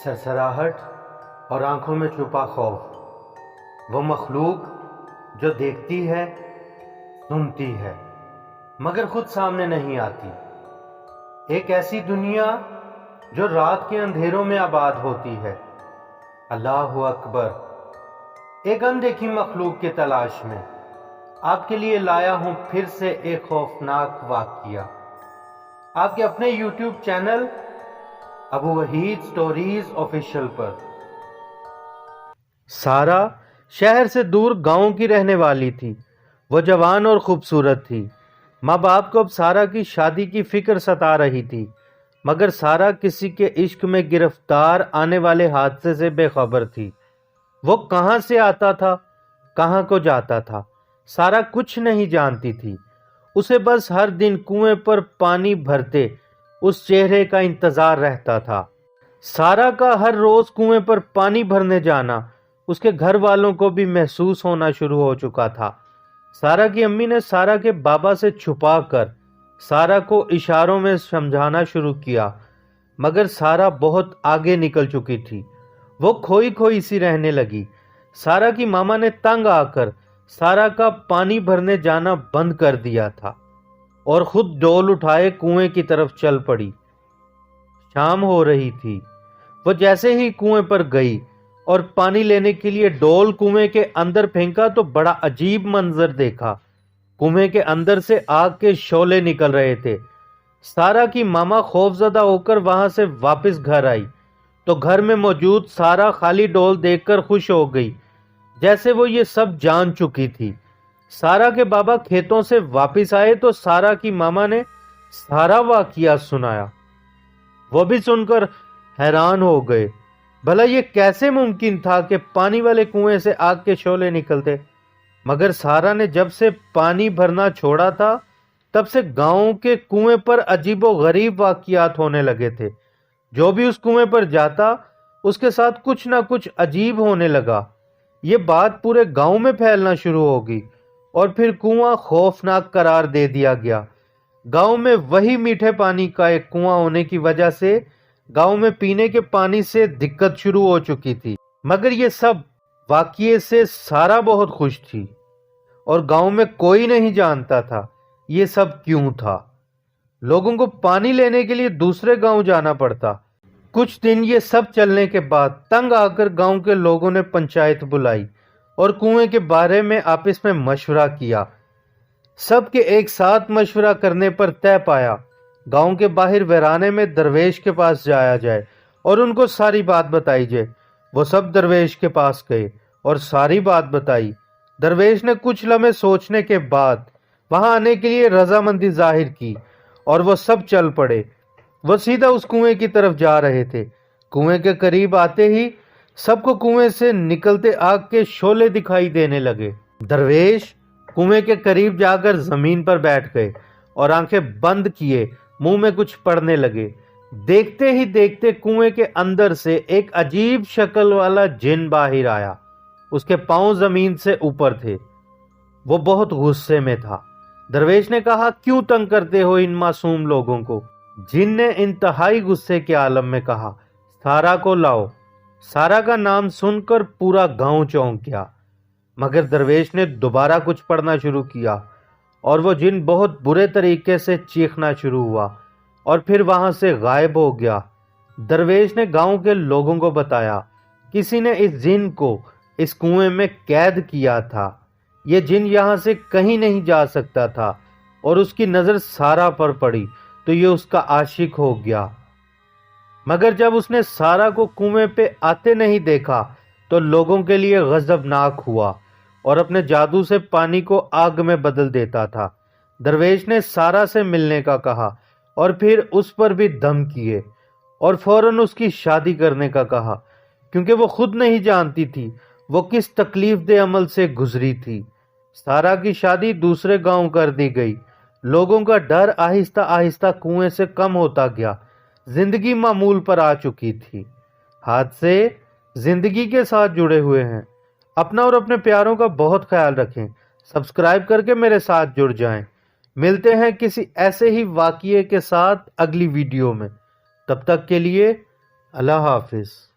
سرسراہٹ اور آنکھوں میں چھپا خوف، وہ مخلوق جو دیکھتی ہے، سنتی ہے، مگر خود سامنے نہیں آتی۔ ایک ایسی دنیا جو رات کے اندھیروں میں آباد ہوتی ہے۔ اللہ اکبر! ایک اندیکھی مخلوق کی تلاش میں آپ کے لیے لایا ہوں پھر سے ایک خوفناک واقعہ، آپ کے اپنے یوٹیوب چینل ابو وحید سٹوریز آفیشیل پر۔ سارا شہر سے دور گاؤں کی رہنے والی تھی۔ وہ جوان اور خوبصورت تھی۔ ماں باپ کو اب سارا کی شادی کی فکر ستا رہی تھی، مگر سارا کسی کے عشق میں گرفتار آنے والے حادثے سے بے خبر تھی۔ وہ کہاں سے آتا تھا، کہاں کو جاتا تھا، سارا کچھ نہیں جانتی تھی۔ اسے بس ہر دن کنویں پر پانی بھرتے اس چہرے کا انتظار رہتا تھا۔ سارا کا ہر روز کنویں پر پانی بھرنے جانا اس کے گھر والوں کو بھی محسوس ہونا شروع ہو چکا تھا۔ سارا کی امی نے سارا کے بابا سے چھپا کر سارا کو اشاروں میں سمجھانا شروع کیا، مگر سارا بہت آگے نکل چکی تھی۔ وہ کھوئی کھوئی سی رہنے لگی۔ سارا کی ماما نے تنگ آ کر سارا کا پانی بھرنے جانا بند کر دیا تھا اور خود ڈول اٹھائے کنویں کی طرف چل پڑی۔ شام ہو رہی تھی۔ وہ جیسے ہی کنویں پر گئی اور پانی لینے کے لیے ڈول کنویں کے اندر پھینکا تو بڑا عجیب منظر دیکھا۔ کنویں کے اندر سے آگ کے شعلے نکل رہے تھے۔ سارا کی ماما خوفزدہ ہو کر وہاں سے واپس گھر آئی تو گھر میں موجود سارا خالی ڈول دیکھ کر خوش ہو گئی، جیسے وہ یہ سب جان چکی تھی۔ سارا کے بابا کھیتوں سے واپس آئے تو سارا کی ماما نے سارا واقعہ سنایا۔ وہ بھی سن کر حیران ہو گئے، بھلا یہ کیسے ممکن تھا کہ پانی والے کنویں سے آگ کے شعلے نکلتے؟ مگر سارا نے جب سے پانی بھرنا چھوڑا تھا تب سے گاؤں کے کنویں پر عجیب و غریب واقعات ہونے لگے تھے۔ جو بھی اس کنویں پر جاتا اس کے ساتھ کچھ نہ کچھ عجیب ہونے لگا۔ یہ بات پورے گاؤں میں پھیلنا شروع ہوگی اور پھر کنواں خوفناک قرار دے دیا گیا۔ گاؤں میں وہی میٹھے پانی کا ایک کنواں ہونے کی وجہ سے گاؤں میں پینے کے پانی سے دقت شروع ہو چکی تھی، مگر یہ سب واقعے سے سارا بہت خوش تھی اور گاؤں میں کوئی نہیں جانتا تھا یہ سب کیوں تھا۔ لوگوں کو پانی لینے کے لیے دوسرے گاؤں جانا پڑتا۔ کچھ دن یہ سب چلنے کے بعد تنگ آ کر گاؤں کے لوگوں نے پنچایت بلائی اور کنویں کے بارے میں آپس میں مشورہ کیا۔ سب کے ایک ساتھ مشورہ کرنے پر طے پایا گاؤں کے باہر ویرانے میں درویش کے پاس جایا جائے اور ان کو ساری بات بتائی جائے۔ وہ سب درویش کے پاس گئے اور ساری بات بتائی۔ درویش نے کچھ لمحے سوچنے کے بعد وہاں آنے کے لیے رضامندی ظاہر کی اور وہ سب چل پڑے۔ وہ سیدھا اس کنویں کی طرف جا رہے تھے۔ کنویں کے قریب آتے ہی سب کو کنویں سے نکلتے آگ کے شعلے دکھائی دینے لگے۔ درویش کنویں کے قریب جا کر زمین پر بیٹھ گئے اور آنکھیں بند کیے منہ میں کچھ پڑھنے لگے۔ دیکھتے ہی دیکھتے کنویں کے اندر سے ایک عجیب شکل والا جن باہر آیا۔ اس کے پاؤں زمین سے اوپر تھے۔ وہ بہت غصے میں تھا۔ درویش نے کہا، کیوں تنگ کرتے ہو ان معصوم لوگوں کو؟ جن نے انتہائی غصے کے عالم میں کہا، سارا کو لاؤ۔ سارا کا نام سن کر پورا گاؤں چونک گیا، مگر درویش نے دوبارہ کچھ پڑھنا شروع کیا اور وہ جن بہت برے طریقے سے چیخنا شروع ہوا اور پھر وہاں سے غائب ہو گیا۔ درویش نے گاؤں کے لوگوں کو بتایا، کسی نے اس جن کو اس کنویں میں قید کیا تھا۔ یہ جن یہاں سے کہیں نہیں جا سکتا تھا اور اس کی نظر سارا پر پڑی تو یہ اس کا عاشق ہو گیا، مگر جب اس نے سارا کو کنویں پہ آتے نہیں دیکھا تو لوگوں کے لیے غضبناک ہوا اور اپنے جادو سے پانی کو آگ میں بدل دیتا تھا۔ درویش نے سارا سے ملنے کا کہا اور پھر اس پر بھی دم کیے اور فوراً اس کی شادی کرنے کا کہا، کیونکہ وہ خود نہیں جانتی تھی وہ کس تکلیف دہ عمل سے گزری تھی۔ سارا کی شادی دوسرے گاؤں کر دی گئی۔ لوگوں کا ڈر آہستہ آہستہ کنویں سے کم ہوتا گیا۔ زندگی معمول پر آ چکی تھی۔ حادثے زندگی کے ساتھ جڑے ہوئے ہیں۔ اپنا اور اپنے پیاروں کا بہت خیال رکھیں۔ سبسکرائب کر کے میرے ساتھ جڑ جائیں۔ ملتے ہیں کسی ایسے ہی واقعے کے ساتھ اگلی ویڈیو میں۔ تب تک کے لیے اللہ حافظ۔